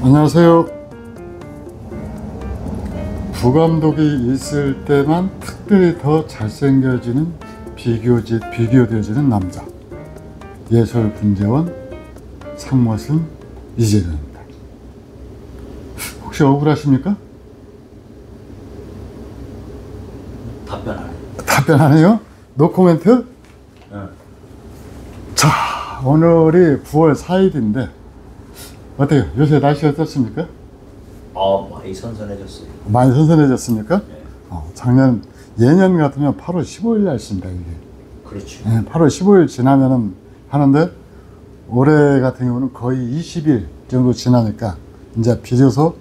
안녕하세요. 부감독이 있을 때만 특별히 더 잘생겨지는 비교되어지는 남자, 예술분재원 상모순 이재동입니다. 혹시 억울하십니까? 답변하네요? 노코멘트? 네. 자, 오늘이 9월 4일인데 어때요? 요새 날씨 어떻습니까? 많이 선선해졌어요. 많이 선선해졌습니까? 네. 예년 같으면 8월 15일 날씨입니다, 이게. 그렇죠. 네, 8월 15일 지나면은 하는데, 올해 같은 경우는 거의 20일 정도 지나니까, 이제 비로소,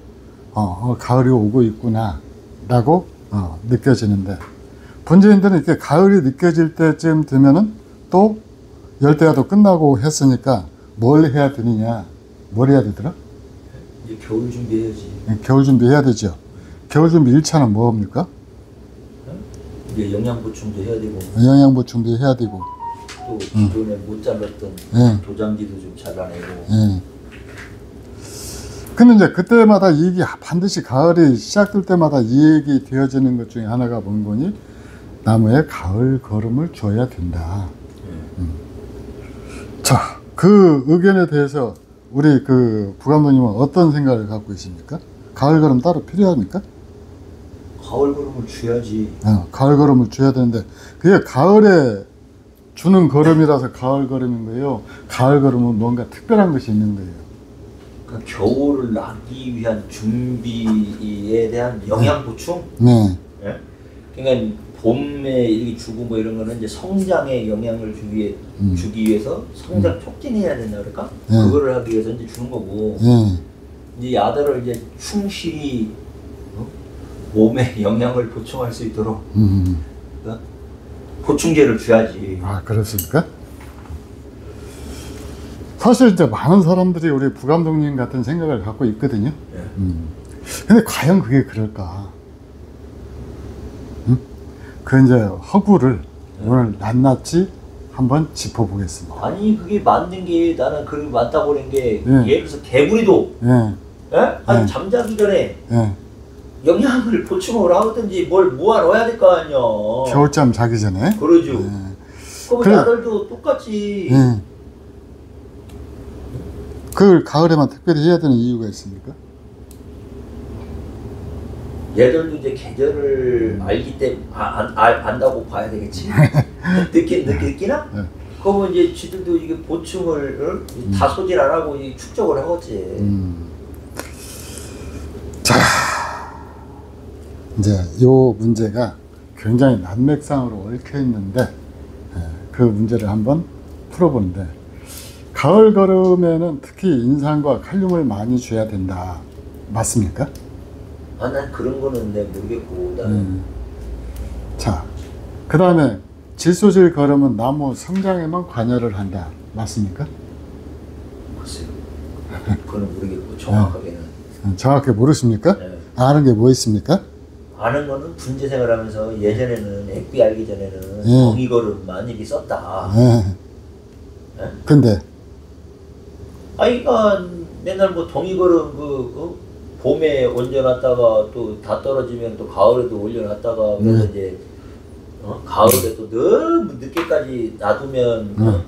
가을이 오고 있구나, 라고, 느껴지는데, 분재인들은 이렇게 가을이 느껴질 때쯤 되면은 또 열대야도 끝나고 했으니까 뭘 해야 되느냐, 뭘 해야 되더라? 이제 겨울 준비해야지. 겨울 준비해야 되죠. 겨울 준비 1차는 뭐입니까? 이제 영양 보충도 해야 되고. 영양 보충도 해야 되고. 또 기존에 못 잘랐던 네. 도장지도 좀 잘라내고. 네. 근데 이제 그때마다 이 얘기, 반드시 가을이 시작될 때마다 이 얘기 되어지는 것 중에 하나가 뭔 거니? 나무에 가을 걸음을 줘야 된다. 자, 그 의견에 대해서 우리 그 부감독님은 어떤 생각을 갖고 있습니까? 가을 걸음 따로 필요합니까? 가을 걸음을 줘야지. 가을 걸음을 줘야 되는데, 그게 가을에 주는 걸음이라서 가을 걸음인 거예요. 가을 걸음은 뭔가 특별한 것이 있는 거예요. 그러니까 겨울을 나기 위한 준비에 대한 영양 보충? 네. 네? 그러니까 봄에 이렇게 주고 뭐 이런 거는 이제 성장에 영향을 주기 위해서 성장 촉진해야 된다 그럴까? 그거를 하기 위해서 이제 주는 거고. 이제 야들을 이제 충실히 몸에 영양을 보충할 수 있도록 그러니까 보충제를 줘야지. 아, 그렇습니까? 사실 이제 많은 사람들이 우리 부감독님 같은 생각을 갖고 있거든요. 근데 과연 그게 그럴까? 그 이제 허구를 오늘 낱낱이 한번 짚어보겠습니다. 아니 그게 맞는 게 나는 그 맞다고 그런 게 예를 들어서 개구리도 아니 잠자기 전에 영양을 보충을 하든지 뭘 모아 넣어야 될 거 아니야. 겨울잠 자기 전에. 그러죠. 그럼 야들도 똑같이. 그걸 가을에만 특별히 해야 되는 이유가 있습니까? 얘들도 이제 계절을 알기 때문에 안다고 봐야 되겠지. 느끼나? 그러면 이제 지들도 이게 보충을 다 소질 안 하고 축적을 하겠지. 자, 이제 요 문제가 굉장히 난맥상으로 얽혀 있는데, 그 문제를 한번 풀어보는데, 가을 걸음에는 특히 인산과 칼륨을 많이 줘야 된다. 맞습니까? 난 그런 거는 내가 모르겠고, 나는. 자, 그 다음에 질소질 걸음은 나무 성장에만 관여를 한다. 맞습니까? 글쎄요. 그건 모르겠고, 정확하게는. 정확하게 모르십니까? 네. 아는 게 뭐 있습니까? 아는 거는 분재 생활하면서 예전에는 액비 알기 전에는 덩이 걸음만 이렇게 썼다. 근데? 그러니까 맨날 뭐 덩이 걸음 봄에 얹어놨다가 또 다 떨어지면 또 가을에도 올려놨다가 그래서 이제 가을에 또 너무 늦게까지 놔두면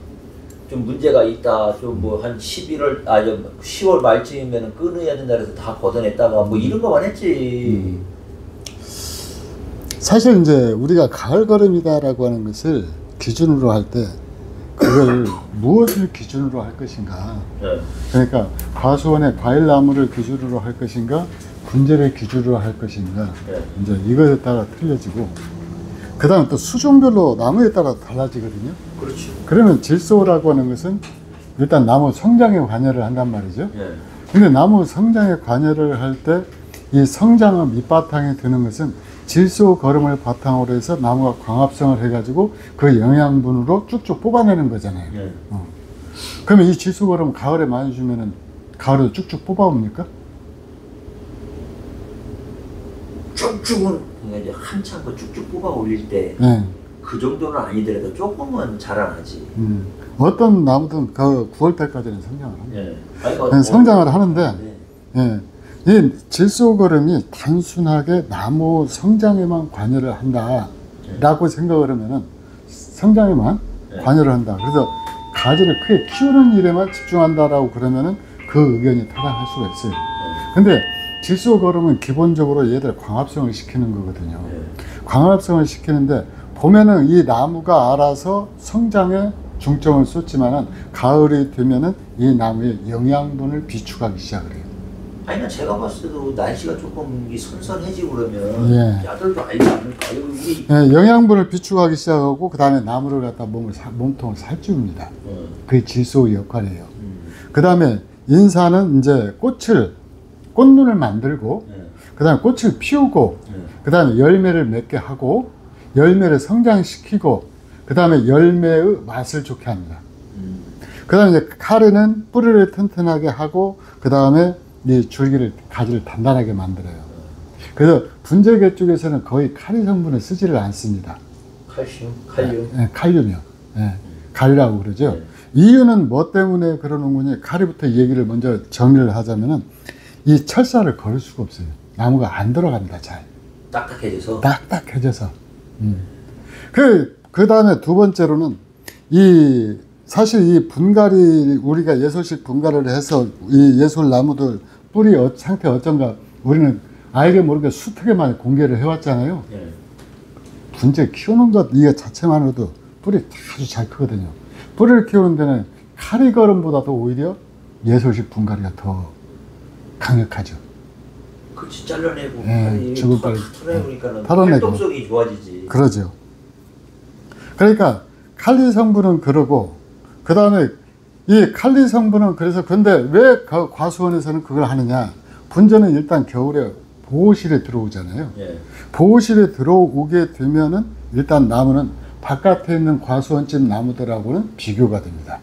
좀 문제가 있다. 좀 뭐 한 10월 말쯤이면 끊어야 된다 그래서 다 걷어냈다가 뭐 이런 거만 했지. 사실 이제 우리가 가을 걸음이다라고 하는 것을 기준으로 할 때 그걸 무엇을 기준으로 할 것인가? 그러니까 과수원의 과일나무를 기준으로 할 것인가, 분재를 기준으로 할 것인가, 이제 이것에 따라 틀려지고, 그 다음 또 수종별로 나무에 따라 달라지거든요. 그렇죠. 그러면 질소라고 하는 것은 일단 나무 성장에 관여를 한단 말이죠. 근데 나무 성장에 관여를 할 때 이 성장의 밑바탕에 드는 것은 질소 걸음을 바탕으로 해서 나무가 광합성을 해가지고 그 영양분으로 쭉쭉 뽑아내는 거잖아요. 그러면 이 질소 걸음 가을에 많이 주면은 가을에도 쭉쭉 뽑아옵니까? 쭉쭉은 이제 한참 그 쭉쭉 뽑아 올릴 때 그 정도는 아니더라도 조금은 자라나지. 어떤 나무든 그 9월 달까지는 성장을 합니다. 그러니까 성장을 하는데 예. 이 질소거름이 단순하게 나무 성장에만 관여를 한다라고 생각을 하면은 성장에만 관여를 한다. 그래서 가지를 크게 키우는 일에만 집중한다라고 그러면은 그 의견이 타당할 수가 있어요. 근데 질소거름은 기본적으로 얘들 광합성을 시키는 거거든요. 광합성을 시키는데 보면은 이 나무가 알아서 성장에 중점을 쏟지만은 가을이 되면은 이 나무의 영양분을 비축하기 시작을 해요. 아니, 제가 봤을 때도 날씨가 조금 선선해지고 그러면 예. 야들도 알지 않을까? 우리 예, 영양분을 비축하기 시작하고 그 다음에 나무를 갖다 몸통을 살찌웁니다. 그게 질소의 역할이에요. 그 다음에 인사는 이제 꽃눈을 만들고 그 다음에 꽃을 피우고 그 다음에 열매를 맺게 하고 열매를 성장시키고 그 다음에 열매의 맛을 좋게 합니다. 그 다음에 이제 카리는 뿌리를 튼튼하게 하고 그 다음에 이 가지를 단단하게 만들어요. 그래서 분재계 쪽에서는 거의 카리 성분을 쓰지를 않습니다. 칼륨? 네, 칼륨이요. 네, 가리라고 그러죠. 이유는 뭐 때문에 그러는 거니, 가리부터 얘기를 먼저 정리를 하자면은 이 철사를 걸을 수가 없어요. 나무가 안 들어갑니다, 잘. 딱딱해져서. 그 다음에 두 번째로는 사실 이 분갈이, 우리가 예솔식 분갈이를 해서 이 예솔 나무들 뿌리 상태 어쩐가 우리는 알게 모르게 수특에 많이 공개를 해왔잖아요. 분재 키우는 것 이거 자체만으로도 뿌리 아주 잘 크거든요. 뿌리를 키우는 데는 카리걸음보다도 오히려 예솔식 분갈이가 더 강력하죠. 그렇지, 잘라내고 죽을 빨리 털어내니까는 털어내고 활동성이 좋아지지. 그러죠. 그러니까 칼리 성분은 그러고 그 다음에 이 칼리 성분은 그래서 근데 왜 과수원에서는 그걸 하느냐? 분재는 일단 겨울에 보호실에 들어오잖아요. 보호실에 들어오게 되면은 일단 나무는 바깥에 있는 과수원집 나무들하고는 비교가 됩니다.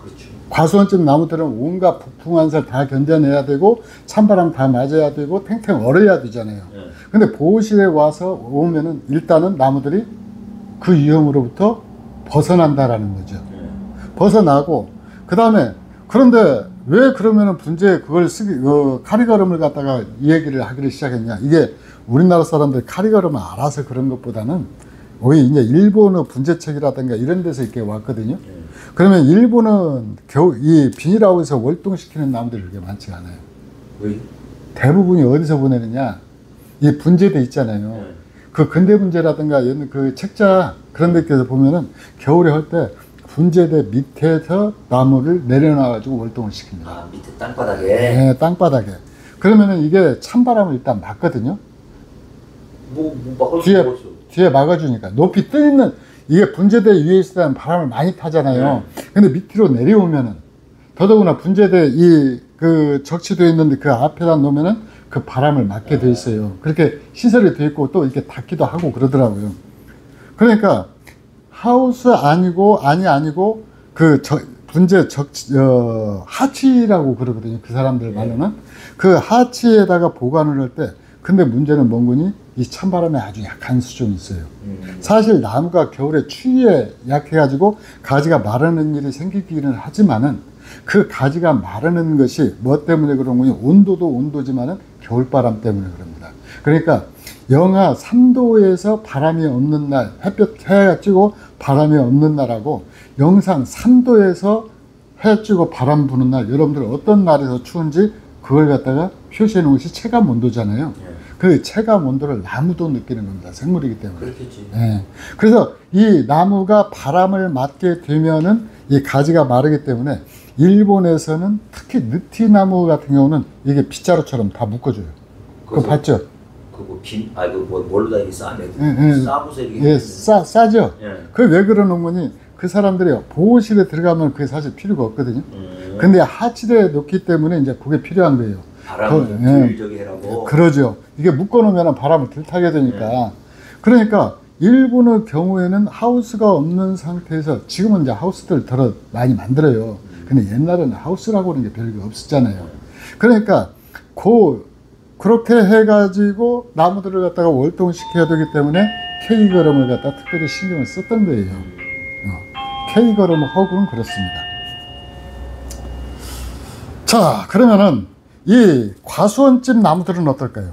그렇죠. 과수원집 나무들은 온갖 북풍한살 다 견뎌내야 되고 찬바람 다 맞아야 되고 탱탱 얼어야 되잖아요. 근데 보호실에 와서 오면은 일단은 나무들이 그 위험으로부터 벗어난다라는 거죠. 벗어나고 그 다음에 그런데 왜 그러면은 분재 그걸 카리걸음을 갖다가 이 얘기를 하기를 시작했냐? 이게 우리나라 사람들 카리걸음을 알아서 그런 것보다는 오히려 이제 일본의 분재책이라든가 이런 데서 이렇게 왔거든요. 그러면 일본은 이 비닐하우스에서 월동시키는 나무들이 그렇게 많지가 않아요. 왜? 대부분이 어디서 보내느냐? 이 분재대 있잖아요. 그 근대 분재라든가 그 책자 그런 데서 보면은 겨울에 할 때 분재대 밑에서 나무를 내려놔가지고 월동을 시킵니다. 아, 밑에 땅바닥에? 네, 땅바닥에. 그러면은 이게 찬바람을 일단 막거든요. 뒤에 막아주니까. 높이 떠 있는, 이게 분재대 위에 있을 때는 바람을 많이 타잖아요. 근데 밑으로 내려오면은, 더더구나 분재대 적치되어 있는데 그 앞에다 놓으면은 그 바람을 막게 돼 있어요. 그렇게 시설이 돼 있고 또 이렇게 닫기도 하고 그러더라고요. 그러니까, 하우스 아니고 분재 하치라고 그러거든요. 그 사람들 말로는 그 하치에다가 보관을 할 때 근데 문제는 뭔 거니? 이 찬바람에 아주 약한 수준이 있어요. 사실 나무가 겨울에 추위에 약해가지고 가지가 마르는 일이 생기기는 하지만은 그 가지가 마르는 것이 뭐 때문에 그런 거니? 온도도 온도지만은 겨울바람 때문에 그럽니다. 그러니까 영하 3도에서 바람이 없는 날, 해가 찌고 바람이 없는 날하고 영상 3도에서 해 찌고 바람 부는 날, 여러분들 어떤 날에서 추운지 그걸 갖다가 표시해 놓은 것이 체감 온도잖아요. 그 체감 온도를 나무도 느끼는 겁니다. 생물이기 때문에. 그렇겠지. 그래서 이 나무가 바람을 맞게 되면은 이 가지가 마르기 때문에 일본에서는 특히 느티나무 같은 경우는 이게 빗자루처럼 다 묶어줘요. 그거 봤죠? 뭘로 다 이렇게 싸네. 싸부서 이렇게. 예, 싸죠? 그 왜 그러는 거니? 그 사람들이 보호실에 들어가면 그게 사실 필요가 없거든요. 근데 하치대에 놓기 때문에 이제 그게 필요한 거예요. 바람을 좀 저기 해라고. 그러죠. 이게 묶어놓으면 바람을 덜 타게 되니까. 그러니까 일본의 경우에는 하우스가 없는 상태에서 지금은 이제 하우스들 덜어 많이 만들어요. 근데 옛날에는 하우스라고 하는 게 별게 없었잖아요. 그러니까 그렇게 해가지고 나무들을 갖다가 월동시켜야 되기 때문에 K걸음을 갖다 특별히 신경을 썼던 거예요. K걸음 허구는 그렇습니다. 자, 그러면은 이 과수원집 나무들은 어떨까요?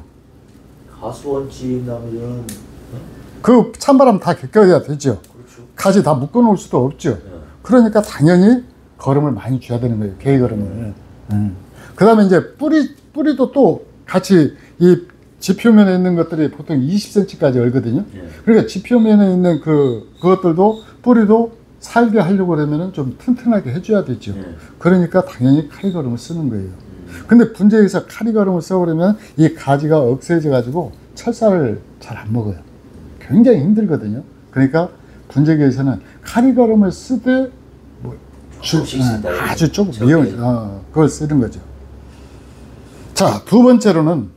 가수원집 나무들은 그 찬바람 다 겪어야 되죠. 그렇죠. 가지 다 묶어 놓을 수도 없죠. 그러니까 당연히 거름을 많이 줘야 되는 거예요. 개거름을. 그 다음에 이제 뿌리도 또 같이 이 지표면에 있는 것들이 보통 20cm까지 얼거든요. 그러니까 지표면에 있는 그것들도 뿌리도 살게 하려고 그러면은 좀 튼튼하게 해줘야 되죠. 그러니까 당연히 카리거름을 쓰는 거예요. 근데 분재에서 카리거름을 써버리면 이 가지가 억세져 가지고 철사를 잘 안 먹어요. 굉장히 힘들거든요. 그러니까 분재기에서는 카리거름을 쓰되 뭐 아주 조금 그걸 쓰는 거죠. 자, 두 번째로는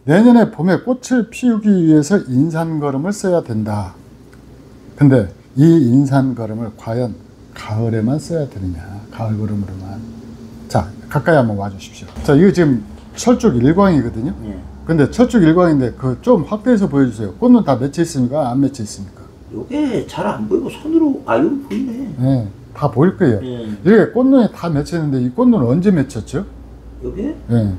내년에 봄에 꽃을 피우기 위해서 인산거름을 써야 된다. 근데 이 인산거름을 과연 가을에만 써야 되느냐? 가을거름으로만. 자, 가까이 한번 와주십시오. 자, 이거 지금 철쭉 일광이거든요. 근데 철쭉 일광인데 그 좀 확대해서 보여주세요. 꽃은 다 맺혀 있습니까? 안 맺혀 있습니까? 요게 잘 안 보이고 손으로 여기 보이네. 네, 다 보일 거예요. 이렇게 꽃눈이 다 맺혀 있는데 이 꽃눈은 언제 맺혔죠? 요게? 네.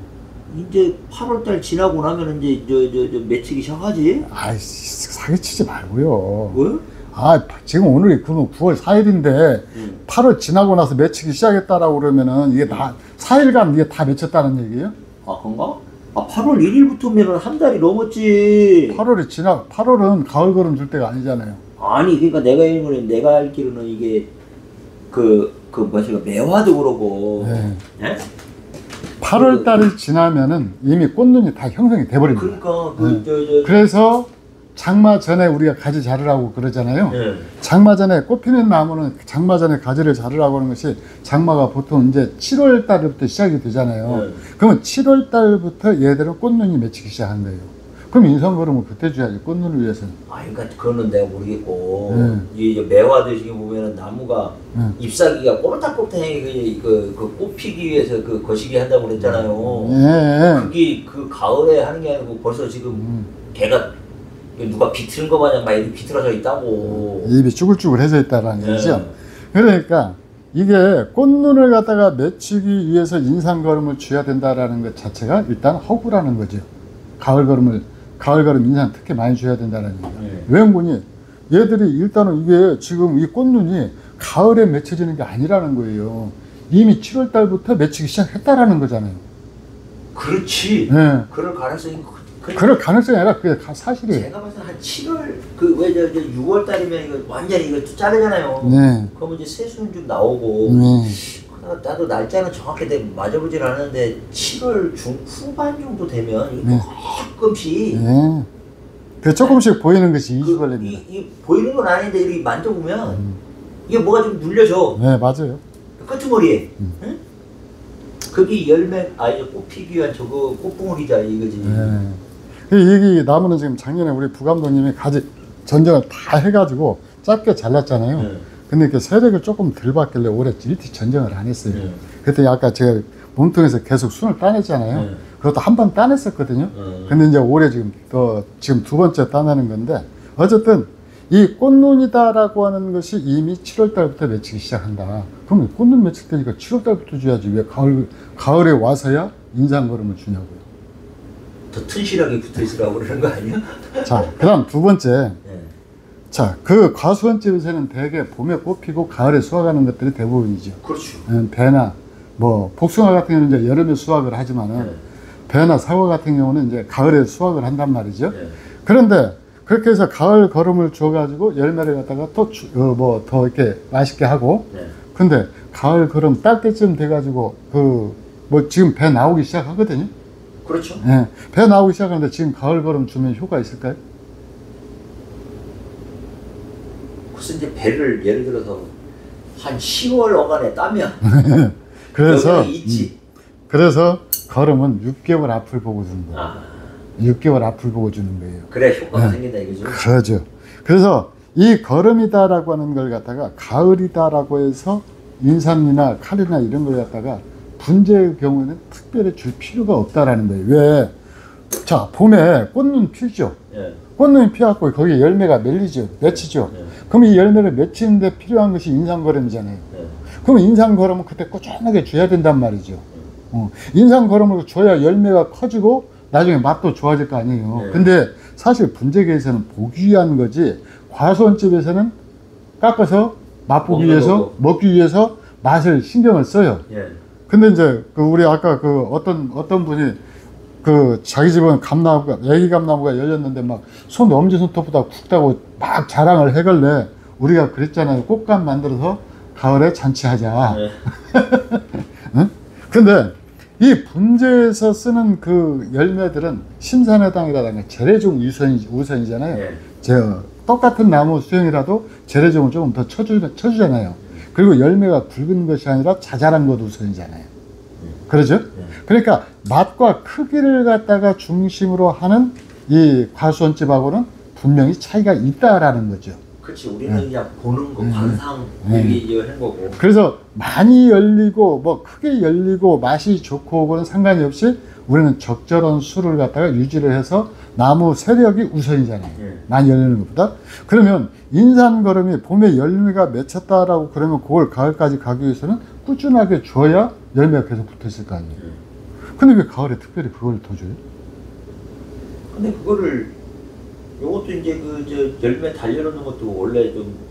이제 8월달 지나고 나면 이제 저 맺히기 시작하지. 아이, 사기치지 말고요. 왜? 지금 오늘이 9월 4일인데 8월 지나고 나서 맺히기 시작했다라고 그러면은 이게 다 4일간 이게 다 맺혔다는 얘기예요? 아, 그런가? 8월 1일부터면 한 달이 넘었지. 8월은 가을 걸음 줄 때가 아니잖아요. 아니, 그러니까 내가 알기로는 이게 뭐지, 매화도 그러고. 네. 예? 8월 달이 지나면은 이미 꽃눈이 다 형성이 돼버립니다. 그러니까 그래서 장마 전에 우리가 가지 자르라고 그러잖아요. 장마 전에 꽃 피는 나무는 장마 전에 가지를 자르라고 하는 것이 장마가 보통 이제 7월 달부터 시작이 되잖아요. 그러면 7월 달부터 얘들은 꽃눈이 맺히기 시작한 거예요. 그럼 인성거름을 그때 줘야지, 꽃눈을 위해서는. 그러니까 그거는 내가 모르겠고 이 매화들 보면은 나무가 잎사귀가 꼬물딱꼬물딱하게 꽃 피기 위해서 그 거시기 한다고 그랬잖아요. 그게 그 가을에 하는 게 아니고 벌써 지금 걔가 누가 비틀은 거 마냥 막 이렇게 비틀어져 있다고. 입이 쭈글쭈글해져 있다라는 얘기죠. 그러니까 이게 꽃눈을 갖다가 맺히기 위해서 인산거름을 줘야 된다라는 것 자체가 일단 허구라는 거죠. 가을거름 인산 특히 많이 줘야 된다는 얘기예요. 왜 그러니 얘들이 일단은 이게 지금 이 꽃눈이 가을에 맺혀지는 게 아니라는 거예요. 이미 7월 달부터 맺히기 시작했다라는 거잖아요. 그렇지. 네. 그럴 가능성이 그럴 가능성이 아니라 그게 사실이에요. 제가 봐서 한 7월 왜 6월 달이면 이거 완전히 이거 자르잖아요. 네. 그러면 이제 새수는 좀 나오고. 나도 날짜는 정확히 맞아보질 않았는데 7월 후반 정도 되면 이거 조금씩. 네. 그 조금씩 보이는 것이 이주벌레입니다. 보이는 건 아닌데 이렇게 만져보면 이게 뭐가 좀 눌려져. 네, 맞아요. 끄트머리에. 응? 그게 열매 꽃 피기 위한 저거 꽃봉오리자 이거지. 네. 이 나무는 지금 작년에 우리 부감독님이 가지 전정을 다 해가지고 짧게 잘랐잖아요. 근데 이렇게 세력을 조금 덜 받길래 올해 일찍 전정을 안 했어요. 그때 아까 제가 몸통에서 계속 순을 따냈잖아요. 그것도 한 번 따냈었거든요. 근데 이제 올해 지금 두 번째 따내는 건데, 어쨌든 이 꽃눈이다라고 하는 것이 이미 7월 달부터 맺히기 시작한다. 그러면 꽃눈 맺힐 때니까 7월 달부터 줘야지 왜 가을에 와서야 인산거름을 주냐고요. 더 튼실하게 붙어 있으라고 그러는 거 아니야? 자, 그 다음 두 번째. 자, 그 과수원집에서는 대개 봄에 꽃 피고 가을에 수확하는 것들이 대부분이죠. 그렇죠. 배나 뭐 복숭아 같은 경우는 이제 여름에 수확을 하지만은 배나 사과 같은 경우는 이제 가을에 수확을 한단 말이죠. 그런데 그렇게 해서 가을 거름을 줘가지고 열매를 갖다가 또 더 이렇게 맛있게 하고. 근데 가을 거름 딸 때쯤 돼가지고 지금 배 나오기 시작하거든요. 그렇죠. 네, 배 나오기 시작하는데 지금 가을 거름 주면 효과 있을까요? 글쎄 이제 배를 예를 들어서 한 10월 어간에 따면 그래서 있지. 그래서 거름은 6개월 앞을 보고 주는 거예요. 6개월 앞을 보고 주는 거예요. 그래 효과가 생긴다 이거죠. 그러죠. 그래서 이 거름이다라고 하는 걸 갖다가 가을이다라고 해서 인삼이나 칼이나 이런 걸 갖다가 분재의 경우에는 특별히 줄 필요가 없다라는 거예요. 왜? 자, 봄에 꽃눈 피죠. 꽃눈이 피갖고 거기에 열매가 맺히죠. 그럼 이 열매를 맺히는데 필요한 것이 인산거름이잖아요. 그럼 인산거름은 그때 꾸준하게 줘야 된단 말이죠. 인삼 거름을 줘야 열매가 커지고 나중에 맛도 좋아질 거 아니에요. 네. 근데 사실 분재기에서는 보기 위한 거지, 과수원집에서는 깎아서 맛보기 먹는 위해서, 거고. 먹기 위해서 맛을 신경을 써요. 예. 근데 이제 그 우리 아까 그 어떤 분이 그 자기 집은 감나무가, 애기 감나무가 열렸는데 막 손 엄지손톱보다 굵다고 막 자랑을 해걸래. 우리가 그랬잖아요. 꽃감 만들어서 가을에 잔치하자. 예. 응? 근데 이 분재에서 쓰는 그 열매들은 심산해당이라든가 재래종 우선이잖아요. 예. 똑같은 나무 수형이라도 재래종을 조금 더 쳐주잖아요. 그리고 열매가 굵은 것이 아니라 자잘한 것 우선이잖아요. 그러죠? 그러니까 맛과 크기를 갖다가 중심으로 하는 이 과수원집하고는 분명히 차이가 있다라는 거죠. 그렇지. 우리는 그냥 보는 거, 관상 네. 이게 하는 거고. 그래서 많이 열리고 뭐 크게 열리고 맛이 좋고 그거는 상관이 없이 우리는 적절한 수를 갖다가 유지를 해서 나무 세력이 우선이잖아요. 예. 많이 열리는 것보다. 그러면 인삼거름이 봄에 열매가 맺혔다라고 그러면 그걸 가을까지 가기 위해서는 꾸준하게 줘야 열매가 계속 붙어 있을 거 아니에요. 근데 왜 가을에 특별히 그걸 더 줘요? 근데 그거를 요것도 이제 저 열매 달려놓는 것도 원래 좀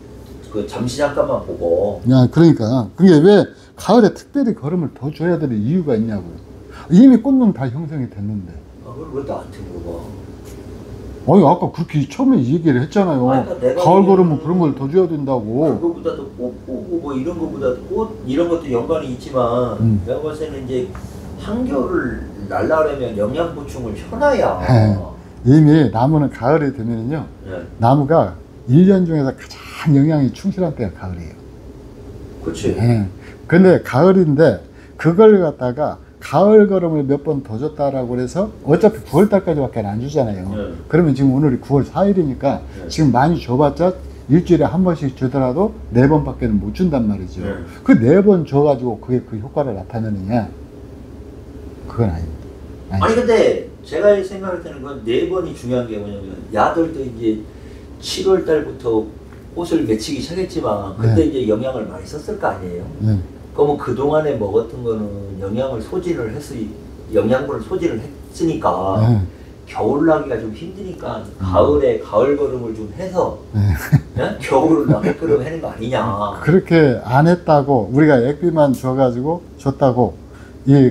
그 잠시 잠깐만 보고. 야, 그러니까 그게 왜 가을에 특별히 거름을 더 줘야 될 이유가 있냐고요. 이미 꽃눈 다 형성이 됐는데. 아, 그걸 왜 나한테 물어봐? 아니 아까 그렇게 처음에 얘기를 했잖아요. 아니, 그러니까 내가 가을 얘기하는- 거름은 그런 걸 더 줘야 된다고. 그거보다도 꽃 보고 뭐 이런 거보다도 꽃 이런 것도 연관이 있지만 내가 봤을 때는 이제 한겨울을 날라려면 영양 보충을 해놔야. 네. 이미 나무는 가을이 되면요. 예. 나무가 1년 중에서 가장 영양이 충실한 때가 가을이에요. 그렇지. 예. 근데 가을인데 그걸 갖다가 가을 걸음을 몇 번 더 줬다라고 그래서 어차피 9월 달까지밖에 안 주잖아요. 네. 그러면 지금 오늘이 9월 4일이니까 네. 지금 많이 줘봤자 일주일에 한 번씩 주더라도 4번밖에 못 준단 말이죠. 네. 그 4번 줘가지고 그게 그 효과를 나타내느냐? 그건 아닙니다. 아니 근데 제가 생각할 때는 건 4번이 중요한 게 뭐냐면 야들도 이제 7월 달부터 꽃을 맺히기 시작했지만 그때 네. 이제 영양을 많이 썼을 거 아니에요. 네. 그러면 그동안에 먹었던 거는 영양분을 소진을 했으니까 네. 겨울 나기가 좀 힘드니까 가을에 가을 걸음을 좀 해서 네. 예? 겨울을 나갈 걸음 하는 거 아니냐. 그렇게 안 했다고 우리가 액비만 줘가지고 줬다고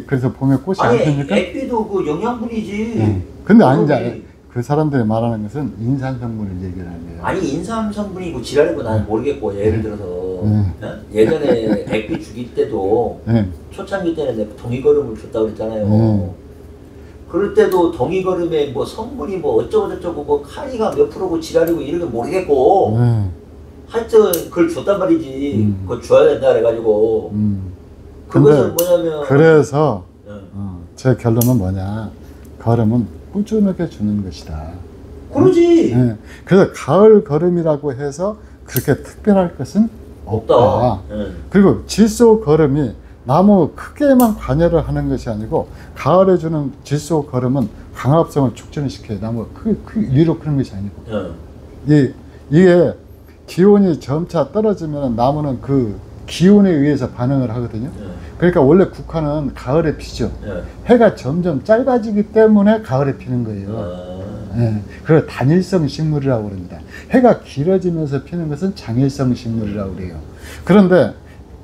그래서 봄에 꽃이 안 아니 피니까. 액비도 그 영양분이지. 근데 아니지. 그거는 그 사람들이 말하는 것은 인산 성분을 얘기를 하는 거예요. 아니 인삼 성분이고 지랄이고 난 모르겠고 예를 들어서 네. 예전에 액비 주기 때도 네. 초창기 때는 내가 동이걸음을 줬다고 그랬잖아요. 네. 그럴 때도 동이걸음에 뭐 성분이 뭐 어쩌고저쩌고 뭐 카리가 몇 프로고 지랄이고 이런 거 모르겠고 네. 하여튼 그걸 줬단 말이지. 그거 줘야 된다 그래가지고 그것은 근데 뭐냐면 그래서 예. 제 결론은 뭐냐, 걸음은 꾸준하게 주는 것이다. 그러지. 네. 그래서 가을 걸음이라고 해서 그렇게 특별할 것은 없다. 없다. 예. 그리고 질소 걸음이 나무 크게만 관여를 하는 것이 아니고 가을에 주는 질소 걸음은 광합성을 촉진을 시켜요. 나무 위로 크는 것이 아니고. 예. 이게 기온이 점차 떨어지면 나무는 그 기온에 의해서 반응을 하거든요. 예. 그러니까 원래 국화는 가을에 피죠. 예. 해가 점점 짧아지기 때문에 가을에 피는 거예요. 아. 예. 그걸 단일성 식물이라고 그럽니다. 해가 길어지면서 피는 것은 장일성 식물이라고 그래요. 그런데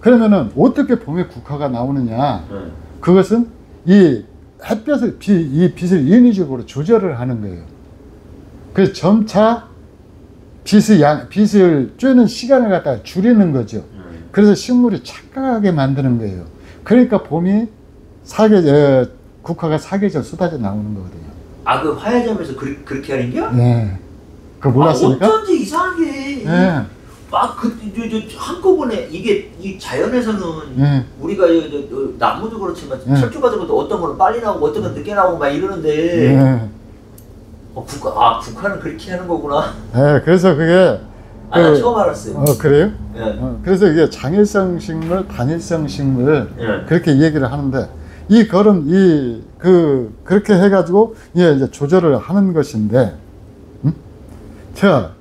그러면은 어떻게 봄에 국화가 나오느냐? 예. 그것은 이 햇볕을 이 빛을 인위적으로 조절을 하는 거예요. 그래서 점차 빛을 쬐는 시간을 갖다가 줄이는 거죠. 그래서 식물이 착각하게 만드는 거예요. 그러니까 봄이 국화가 사계절 쏟아져 나오는 거거든요. 아, 그 화야점에서 그렇게 하는 게? 네. 그거 몰랐습니까? 어쩐지 이상하게. 네. 한꺼번에 이 자연에서는 네. 우리가 나무도 그렇지만 네. 철쭉 같은 것도 어떤 거는 빨리 나오고 어떤 건 늦게 나오고 막 이러는데 네. 국화는 그렇게 하는 거구나. 네. 그래서 그게 나 처음 알았어요. 그래요? 예. 그래서 이게 장일성 식물, 단일성 식물 예. 그렇게 얘기를 하는데 이 걸음 그렇게 해가지고 이제 조절을 하는 것인데 자,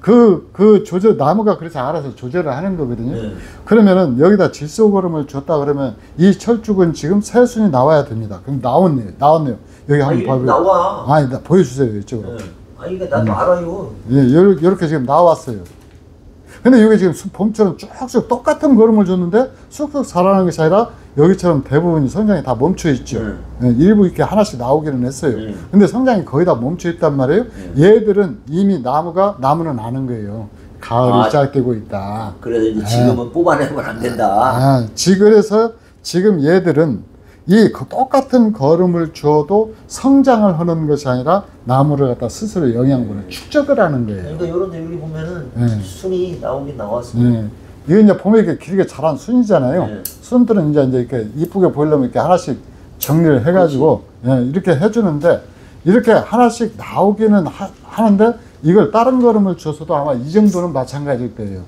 조절, 나무가 그래서 알아서 조절을 하는 거거든요. 네. 그러면은 여기다 질소거름을 줬다 그러면 이 철쭉은 지금 새순이 나와야 됩니다. 그럼 나왔네요. 여기 한번 봐봐요. 나와. 아니, 보여주세요, 이쪽으로. 네. 아니, 이거 나도 알아요. 예, 요렇게 지금 나왔어요. 근데 여기 지금 봄처럼 쭉쭉 똑같은 걸음을 줬는데 쑥쑥 자라는 것이 아니라 여기처럼 대부분이 성장이 다 멈춰 있죠. 예, 일부 이렇게 하나씩 나오기는 했어요. 근데 성장이 거의 다 멈춰 있단 말이에요. 얘들은 이미 나무는 아는 거예요. 가을이 시작되고 있다. 그래서 이제 지금은 뽑아내면 안 된다. 그래서 지금 얘들은 똑같은 걸음을 주어도 성장을 하는 것이 아니라 나무를 갖다 스스로 영양분을 축적을 하는 거예요. 그러니까 이런 데 여기 보면은 순이 나오긴 나왔어. 이게 이제 보면 이렇게 길게 자란 순이잖아요. 네. 순들은 이제 이렇게 이쁘게 보이려면 이렇게 하나씩 정리를 해가지고 이렇게 해주는데 이렇게 하나씩 나오기는 하는데 이걸 다른 걸음을 줬어도 아마 이 정도는 마찬가지일 거예요.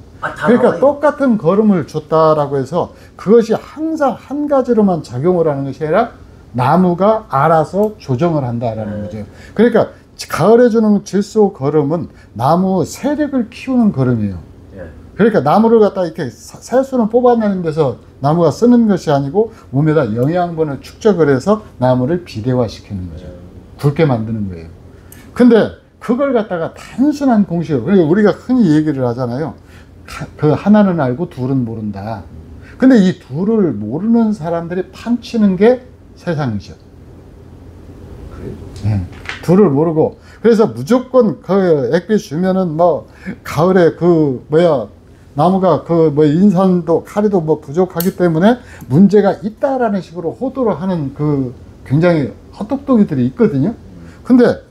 그러니까 나와요. 똑같은 걸음을 줬다라고 해서 그것이 항상 한 가지로만 작용을 하는 것이 아니라 나무가 알아서 조정을 한다라는 거죠. 그러니까 가을에 주는 질소 걸음은 나무 세력을 키우는 걸음이에요. 그러니까 나무를 갖다 이렇게 새순을 뽑아내는 데서 나무가 쓰는 것이 아니고 몸에다 영양분을 축적을 해서 나무를 비대화시키는 거죠. 굵게 만드는 거예요. 근데 그걸 갖다가 단순한 공식으로, 그러니까 우리가 흔히 얘기를 하잖아요. 그 하나는 알고 둘은 모른다. 근데 이 둘을 모르는 사람들이 판치는 게 세상이죠. 그래요? 둘을 모르고. 그래서 무조건 그 액비 주면은 가을에 나무가 인산도 카리도 부족하기 때문에 문제가 있다라는 식으로 호도를 하는 굉장히 헛똑똑이들이 있거든요. 근데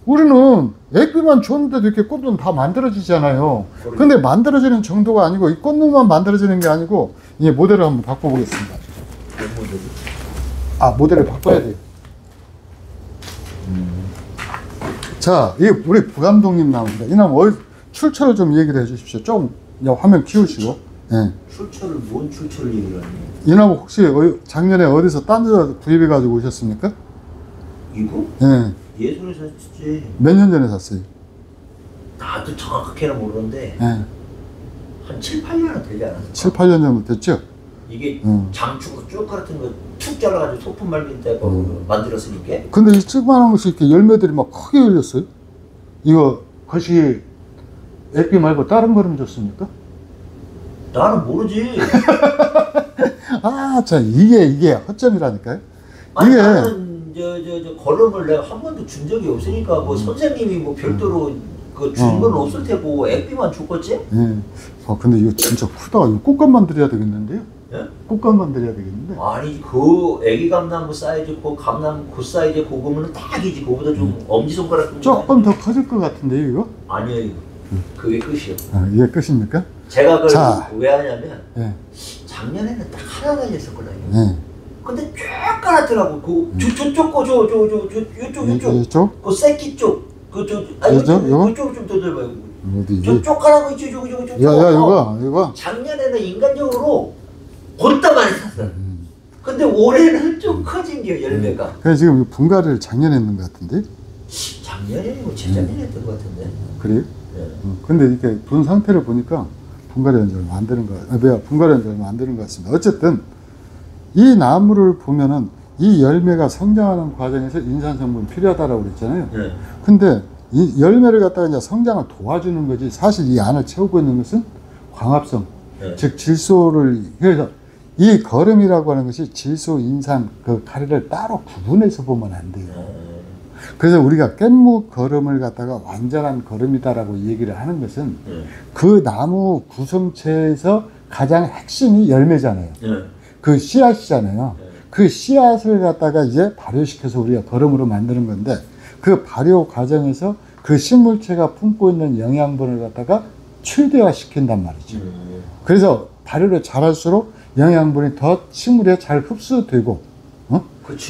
우리는 액비만 줬는데도 이렇게 꽃은 다 만들어지잖아요. 근데 만들어지는 정도가 아니고 이 꽃눈만 만들어지는 게 아니고 이 모델을 한번 바꿔보겠습니다. 모델을 바꿔야 돼요. 자, 이 우리 부감독님 나옵니다. 이 나무 출처를 좀 얘기를 해주십시오. 좀 화면 키우시고. 출처를 뭔 출처를 얘기를 하니? 이 나무 혹시 작년에 어디서 딴 데서 구입해 가지고 오셨습니까? 이거? 예. 예술에서 샀지. 몇 년 전에 샀어요? 나도 정확하게는 모르는데 한 7, 8년은 되지 않았을까? 7, 8년 정도 됐죠? 이게 장축으로 쭉 같은 거 툭 잘라가지고 소품 말릴 때 만들었으니까. 근데 이 조그만한 것이 이렇게 열매들이 막 크게 열렸어요. 이거 것이 액비 말고 다른 거름 줬습니까? 나는 모르지. 이게 허점이라니까요. 아니, 나는 걸음을 내가 한 번도 준 적이 없으니까 선생님이 별도로 준 건 없을 테고 액비만 줬겠지? 근데 이거 진짜 크다. 이거 꽃감 만들어야 되겠는데요? 예? 꽃감 만들어야 되겠는데? 아니 애기 감나무 사이즈 감나무 사이즈 고구마는 딱이지. 그거보다 좀 엄지손가락 조금 더 커질 것 같은데요, 이거? 아니에요, 이거. 그게 끝이요. 이게 끝입니까? 제가 그걸 왜 하냐면 작년에는 딱 하나 달렸었거든요. 근데 쭉 깔았더라고. 저쪽 거 이쪽 그 새끼 쪽 이쪽 좀 더 들어봐요. 어디? 저쪽 깔아고 있지. 이거. 작년에는 인간적으로 곧다 많이 샀어. 근데 올해는 좀 커진 게 열매가. 그래 지금 분갈이를 작년에 했는 것 같은데? 작년에 아니고 재작년에 했던 것 같은데. 그래요? 근데 이렇게 분 상태를 보니까 분갈이한 지 얼마 안 되는 것 같습니다. 어쨌든 이 나무를 보면은 이 열매가 성장하는 과정에서 인산성분 필요하다라고 그랬잖아요. 근데 이 열매를 갖다가 이제 성장을 도와주는 거지, 사실 이 안을 채우고 있는 것은 광합성, 즉 질소를 해서, 이 거름이라고 하는 것이 질소, 인산, 카리를 따로 구분해서 보면 안 돼요. 그래서 우리가 깻묵 거름을 갖다가 완전한 거름이다라고 얘기를 하는 것은 그 나무 구성체에서 가장 핵심이 열매잖아요. 그 씨앗이잖아요. 그 씨앗을 갖다가 이제 발효시켜서 우리가 거름으로 만드는 건데, 그 발효 과정에서 그 식물체가 품고 있는 영양분을 갖다가 최대화 시킨단 말이죠. 그래서 발효를 잘할수록 영양분이 더 식물에 잘 흡수되고,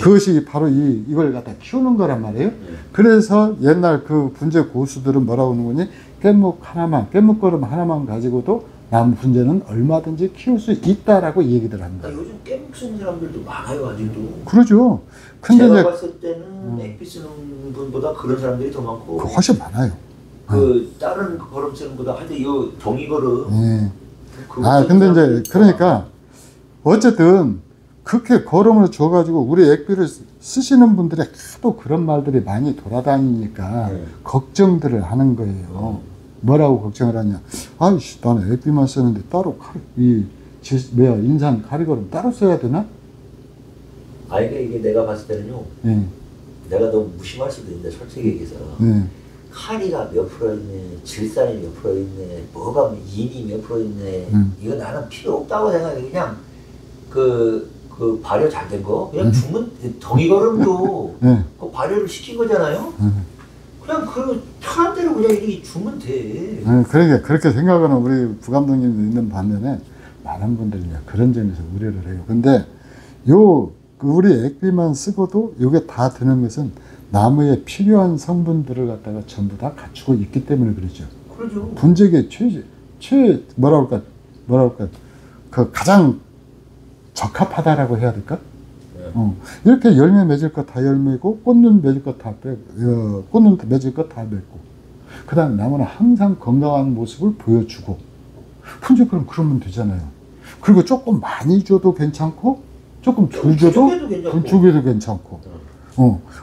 그것이 바로 이걸 갖다 키우는 거란 말이에요. 그래서 옛날 그 분재 고수들은 뭐라고 하는 거니, 깻묵거름 하나만 가지고도 나무 분재는 얼마든지 키울 수 있다라고 얘기들 합니다. 요즘 깻묵 쓰는 사람들도 많아요, 아직도. 그러죠. 근데 제가 봤을 때는 액비 쓰는 분보다 그런 사람들이 더 많고. 훨씬 많아요. 그 다른 걸음 쓰는 거보다 하여튼 이 종이 걸음. 예. 그거 근데 이제 쓰는 그러니까 어쨌든 그렇게 걸음을 줘가지고 우리 액비를 쓰시는 분들이 하도 그런 말들이 많이 돌아다니니까 걱정들을 하는 거예요. 뭐라고 걱정을 하냐? 아이씨, 나는 액비만 쓰는데 따로 인산 가리걸음 따로 써야 되나? 이게 내가 봤을 때는요. 예. 내가 너무 무심할 수도 있는데 솔직히 얘기해서 예. 카리가 몇 프로 있네, 질산이 몇 프로 있네, 뭐가 인이 몇 프로 있네. 이거 나는 필요 없다고 생각해. 그냥 그 발효 잘 된 거 그냥 주면 정이걸음도 예. 그 발효를 시킨 거잖아요. 그냥 그 편한 대로 그냥 이렇게 주면 돼. 그러니까 그렇게 생각하는 우리 부감독님도 있는 반면에 많은 분들이 그런 점에서 우려를 해요. 근데 우리 액비만 쓰고도 이게 다 드는 것은 나무에 필요한 성분들을 갖다가 전부 다 갖추고 있기 때문에 그러죠. 그러죠. 분재계 뭐라 그럴까 그 가장 적합하다라고 해야 될까? 네. 이렇게 열매 맺을 거 다 열매고 꽃눈 맺을 거 다 빼고 꽃눈 맺을 거 다 맺고 그다음 나무는 항상 건강한 모습을 보여주고 분재 그러면 되잖아요. 그리고 조금 많이 줘도 괜찮고 조금 줄 줘도 괜찮고.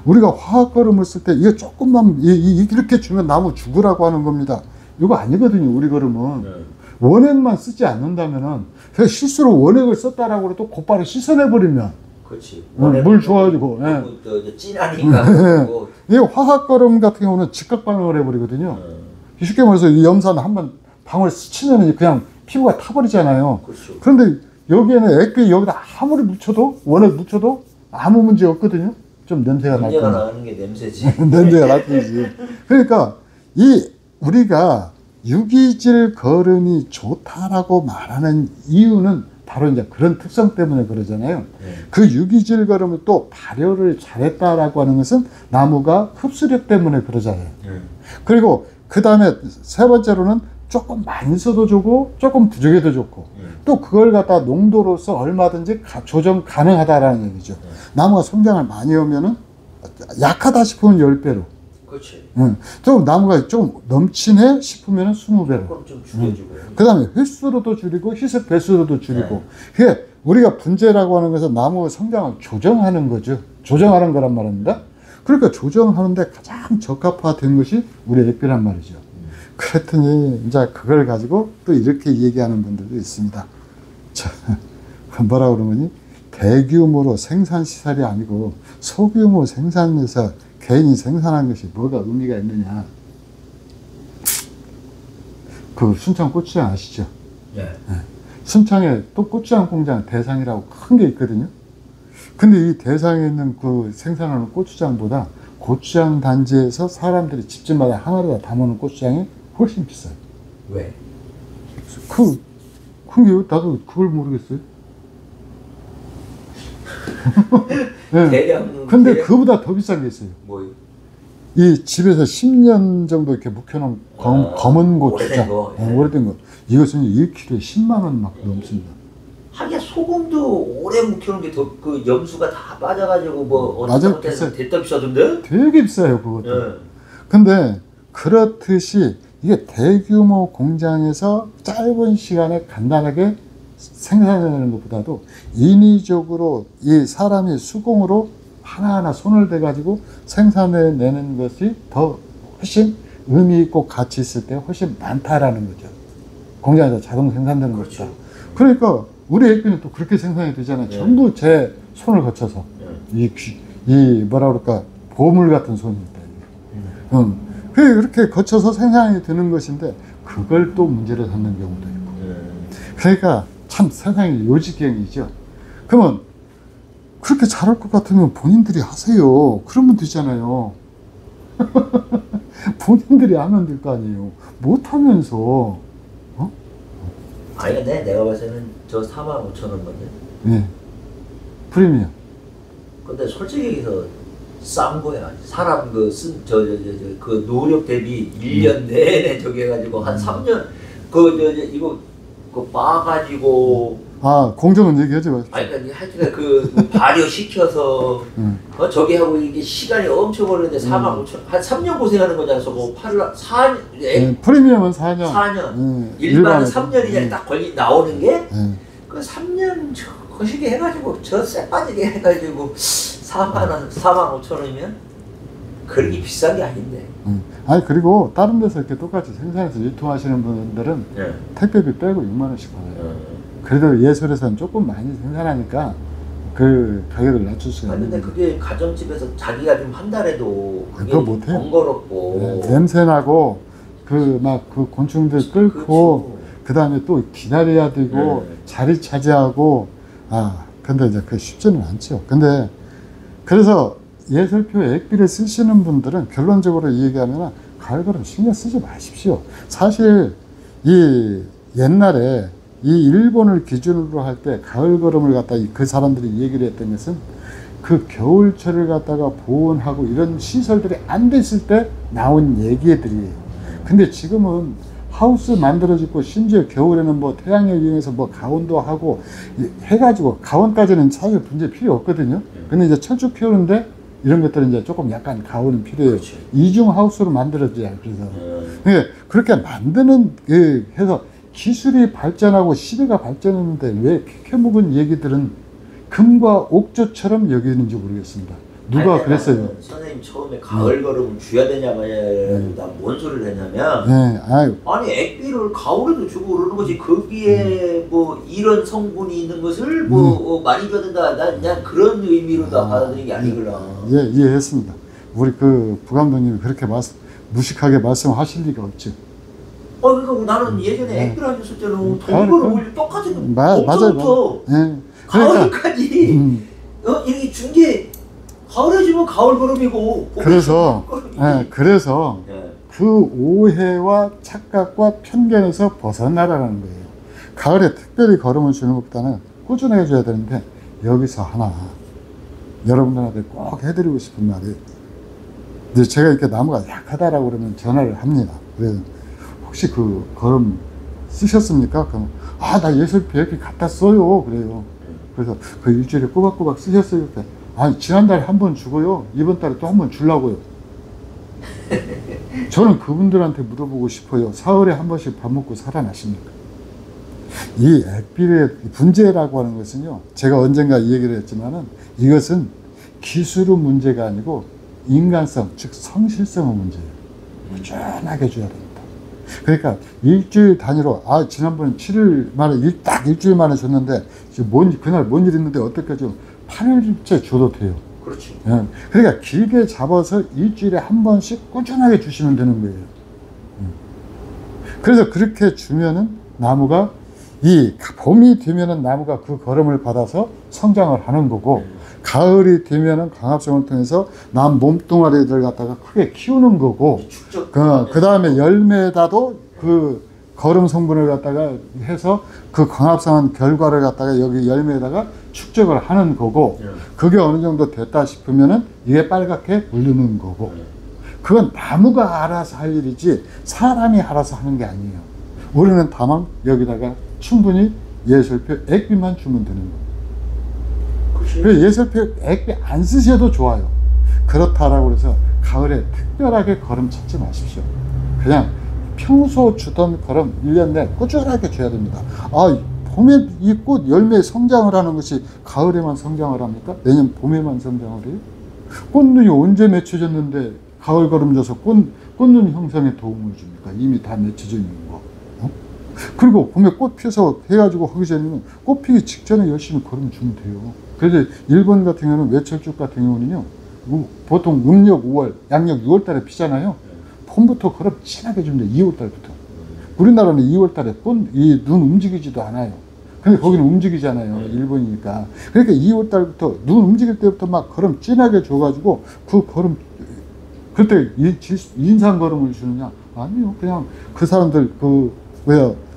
우리가 화학 걸음을 쓸 때 이게 조금만 이렇게 주면 나무 죽으라고 하는 겁니다. 이거 아니거든요. 우리 걸음은 원액만 쓰지 않는다면은 실수로 원액을 썼다라고 해도 곧바로 씻어내버리면 그렇지. 물 줘가지고 진하니까. 이 화학 걸음 같은 경우는 즉각 반응을 해버리거든요. 쉽게 말해서 이 염산 한번 방울 스치면 그냥 피부가 타버리잖아요. 그렇죠. 그런데 여기에는 액비 여기다 아무리 묻혀도 원액 묻혀도 아무 문제 없거든요. 좀 냄새가 날 문제가 거예요. 나는 게 냄새지. 냄새가 날 거지. 그러니까 우리가 유기질 걸음이 좋다라고 말하는 이유는 바로 이제 그런 특성 때문에 그러잖아요. 그 유기질 걸음을 또 발효를 잘했다라고 하는 것은 나무가 흡수력 때문에 그러잖아요. 그리고 그 다음에 세 번째로는 조금 많이 써도 좋고 조금 부족해도 좋고 또 그걸 갖다 농도로서 얼마든지 조정 가능하다라는 얘기죠. 나무가 성장을 많이 하면은 약하다 싶으면 10배로. 그렇지. 좀 나무가 좀 넘치네 싶으면 20배로. 그럼 좀 줄여주고. 그 다음에 횟수로도 줄이고 희석 배수로도 줄이고. 그게 우리가 분재라고 하는 것은 나무 성장을 조정하는 거죠. 조정하는 거란 말입니다. 그러니까 조정하는데 가장 적합화된 것이 우리 액비란 말이죠. 그랬더니 이제 그걸 가지고 또 이렇게 얘기하는 분들도 있습니다. 뭐라 그러더니 대규모로 생산 시설이 아니고 소규모 생산에서 개인이 생산한 것이 뭐가 의미가 있느냐. 그 순창 고추장 아시죠? 네. 순창에 또 고추장 공장 대상이라고 큰 게 있거든요. 근데 이 대상에 있는 그 생산하는 고추장보다 고추장 단지에서 사람들이 집집마다 하나를 다 담아놓은 고추장이 훨씬 비싸요. 왜? 그게 나도 그걸 모르겠어요. 네. 근데 그보다 더 비싼 게 있어요. 뭐요? 이 집에서 10년 정도 이렇게 묵혀놓은 검은 고추장. 오래된 거. 이것은 1kg에 10만 원 막 넘습니다. 하긴 소금도 오래 묵혀놓은 게 더 그 염수가 다 빠져가지고 뭐 맞아요. 됐다 비싸던데? 되게 비싸요 그것도. 근데 그렇듯이 이게 대규모 공장에서 짧은 시간에 간단하게 생산하는 것보다도 인위적으로 이 사람이 수공으로 하나하나 손을 대가지고 생산해내는 것이 더 훨씬 의미 있고 가치 있을 때 훨씬 많다라는 거죠. 공장에서 자동 생산되는 것보다. 그러니까 우리 액비는 또 그렇게 생산이 되잖아요. 전부 제 손을 거쳐서 이 뭐라 그럴까 보물 같은 손입니다. 그렇게 거쳐서 생산이 되는 것인데 그걸 또 문제로 삼는 경우도 있고. 그러니까 참 세상이 요지경이죠. 그러면 그렇게 잘할 것 같으면 본인들이 하세요. 그러면 되잖아요. 본인들이 하면 될 거 아니에요. 못하면서. 아니 근데 내가 봤을 때는 저 45,000원 건데. 네. 프리미엄. 근데 솔직히 얘기해서 싼 거야. 사람 그 노력 대비 1년 내내 저기 해가지고 한 3년 이거 그 빻아가지고 아, 공정은 얘기하지 마십시오. 아니, 그러니까 하여튼 그 발효시켜서 저기 하고 이게 시간이 엄청 걸리는데 4만 5천 한 3년 고생하는 거잖아. 저거 4년 프리미엄은 4년. 4년. 일반은 3년이 딱 걸리 나오는 게 그 3년 거시기 해가지고 저 쎄 빠지게 해가지고 4만 5천 원이면 그렇게 비싼 게 아닌데. 아니 그리고 다른 데서 이렇게 똑같이 생산해서 유통하시는 분들은 택배비 빼고 6만 원씩 받아요. 그래도 예술에서는 조금 많이 생산하니까 그 가격을 낮출 수가 아니 근데 있는데 그게 가정집에서 자기가 좀 한달해도 그게 그거 못해요. 번거롭고 냄새나고 그 막 그 곤충들 끓고 그 다음에 또 기다려야 되고 자리 차지하고 근데 이제 그게 쉽지는 않죠. 근데 그래서 예술표 액비를 쓰시는 분들은 결론적으로 얘기하면 가을걸음 신경 쓰지 마십시오. 사실 이 옛날에 이 일본을 기준으로 할 때 가을걸음을 갖다 그 사람들이 얘기를 했던 것은 그 겨울철을 갖다가 보온하고 이런 시설들이 안 됐을 때 나온 얘기들이에요. 근데 지금은 하우스 만들어지고 심지어 겨울에는 뭐 태양을 이용해서 뭐 가온도 하고 해가지고 가온까지는 사실 문제 필요 없거든요. 근데 이제 철쭉 피우는데 이런 것들은 이제 조금 약간 가온은 필요해요. 그렇지. 이중 하우스로 만들어져야 그래서 그렇게 만드는 해서 기술이 발전하고 시대가 발전했는데 왜 캐캐묵은 얘기들은 금과 옥조처럼 여기는지 모르겠습니다. 누가 그랬어요? 선생님 처음에 가을 걸음을 줘야 되냐 마냐 뭔 소리를 했냐면 아니 액비를 가을에도 주고 그러는 거지 거기에 뭐 이런 성분이 있는 것을 뭐 많이 줘야 된다 난 그런 의미로 다 받아들인 게 아니구나. 예, 이해했습니다. 우리 그 부감독님이 그렇게 무식하게 말씀하실 리가 없죠. 그러니까 나는 예전에 액비를 안 줬을 때는 동물을 똑같이 봄부터 가을까지 이렇게 준 게 가을에 주면 가을 걸음이고 그래서 그 오해와 착각과 편견에서 벗어나라는 거예요. 가을에 특별히 걸음을 주는 것보다는 꾸준히 해줘야 되는데 여기서 하나 여러분들한테 꼭 해드리고 싶은 말이 이제 제가 이렇게 나무가 약하다라고 그러면 전화를 합니다. 그래서 혹시 그 걸음 쓰셨습니까? 그러면 나 예술표 액비 갖다 써요. 그래요. 그래서 그 일주일에 꼬박꼬박 쓰셨어요. 지난달에 한 번 주고요. 이번 달에 또 한 번 주려고요. 저는 그분들한테 물어보고 싶어요. 사흘에 한 번씩 밥 먹고 살아나십니까? 이 액비의 문제라고 하는 것은요. 제가 언젠가 이 얘기를 했지만은 이것은 기술의 문제가 아니고 인간성, 즉 성실성의 문제예요. 꾸준하게 줘야 됩니다. 그러니까 일주일 단위로 지난번에 7일 만에 딱 일주일 만에 줬는데 그날 뭔 일 있는데 어떻게까지 8일째 줘도 돼요. 그렇죠. 그러니까 길게 잡아서 일주일에 한 번씩 꾸준하게 주시면 되는 거예요. 그래서 그렇게 주면은 나무가 봄이 되면은 나무가 그 걸음을 받아서 성장을 하는 거고 가을이 되면은 광합성을 통해서 남 몸뚱아리들 갖다가 크게 키우는 거고 그 다음에 열매에다도 그 거름 성분을 갖다가 해서 그 광합성한 결과를 갖다가 여기 열매에다가 축적을 하는 거고 그게 어느 정도 됐다 싶으면은 이게 빨갛게 물르는 거고 그건 나무가 알아서 할 일이지 사람이 알아서 하는 게 아니에요. 우리는 다만 여기다가 충분히 예술표 액비만 주면 되는 거예요. 그래서 예술표 액비 안 쓰셔도 좋아요. 그렇다라고 해서 가을에 특별하게 걸음 찾지 마십시오. 그냥 평소 주던 걸음 1년 내 꾸준하게 줘야 됩니다. 봄에 이 꽃 열매 성장을 하는 것이 가을에만 성장을 합니까? 내년 봄에만 성장을 해요? 꽃눈이 언제 맺혀졌는데 가을 걸음 줘서 꽃눈 형성에 도움을 줍니까? 이미 다 맺혀져 있는 거. 그리고 봄에 꽃 피워서 해가지고 하기 전에는 꽃 피기 직전에 열심히 걸음 주면 돼요. 그래서 일본 같은 경우는 외철쭉 같은 경우는요, 보통 음력 5월, 양력 6월 달에 피잖아요. 봄부터 걸음 진하게 주면 돼요. 2월 달부터. 우리나라는 2월 달에 눈 움직이지도 않아요. 근데 거기는 움직이잖아요. 일본이니까. 그러니까 2월 달부터 눈 움직일 때부터 막 걸음 진하게 줘가지고 그 걸음, 그때 인상 걸음을 주느냐? 아니요. 그냥 그 사람들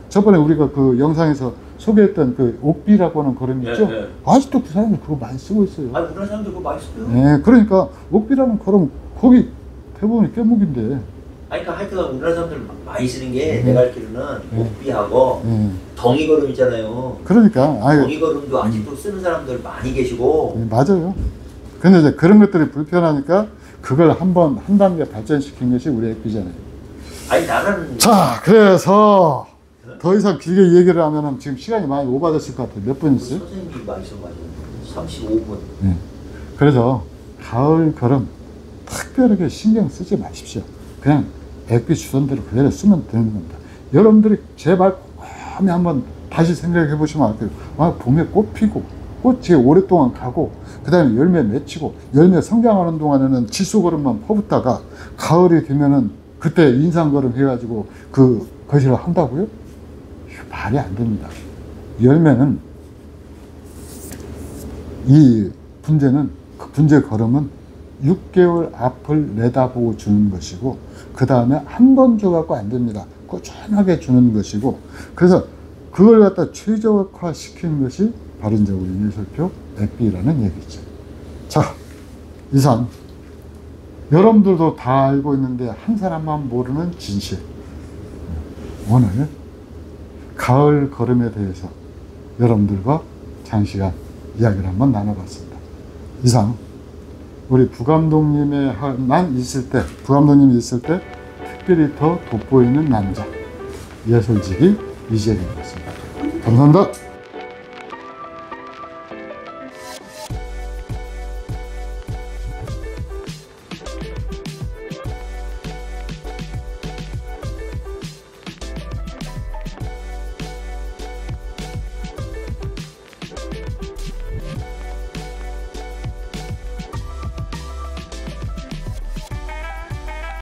저번에 우리가 그 영상에서 소개했던 그 옥비라고 하는 걸음 있죠? 아직도 그 사람들 그거 많이 쓰고 있어요. 우리나라 사람들 그거 많이 써요. 네, 그러니까 옥비라는 걸음 거기 대부분이 깨묵인데. 그러니까 하여튼 우리나라 사람들 많이 쓰는 게 내가 알기로는 옥비하고 덩이 걸음 있잖아요. 그러니까 덩이 걸음도 아직도 쓰는 사람들 많이 계시고. 맞아요. 근데 이제 그런 것들이 불편하니까 그걸 한번 한 단계 발전시킨 것이 우리 액비잖아요. 아니 나는 자, 그래서 더 이상 길게 얘기를 하면은 지금 시간이 많이 오버됐을 것 같아요. 몇 분 있어요? 선생님이 말씀하셨는데 35분. 네. 그래서 가을 걸음 특별하게 신경 쓰지 마십시오. 그냥 액비 주선대로 그대로 쓰면 되는 겁니다. 여러분들이 제발 곰곰이 한번 다시 생각해 보시면 알 거예요. 봄에 꽃 피고 꽃이 오랫동안 가고 그 다음에 열매 맺히고 열매 성장하는 동안에는 질소걸음만 퍼붓다가 가을이 되면은 그때 인상걸음 해가지고 그 거실을 한다고요? 이거 말이 안 됩니다. 열매는 이 분재는 그 분재 걸음은 6개월 앞을 내다보고 주는 것이고 그 다음에 한 번 줘갖고 안 됩니다. 꾸준하게 주는 것이고 그래서 그걸 갖다 최적화 시키는 것이 바로 이제 우리 예술표 액비라는 얘기죠. 자, 이상 여러분들도 다 알고 있는데 한 사람만 모르는 진실. 오늘 가을 걸음에 대해서 여러분들과 장시간 이야기를 한번 나눠봤습니다. 이상 우리 부감독님만 있을 때, 부감독님이 있을 때 특별히 더 돋보이는 남자 예술지기 이재림이었습니다. 감사합니다.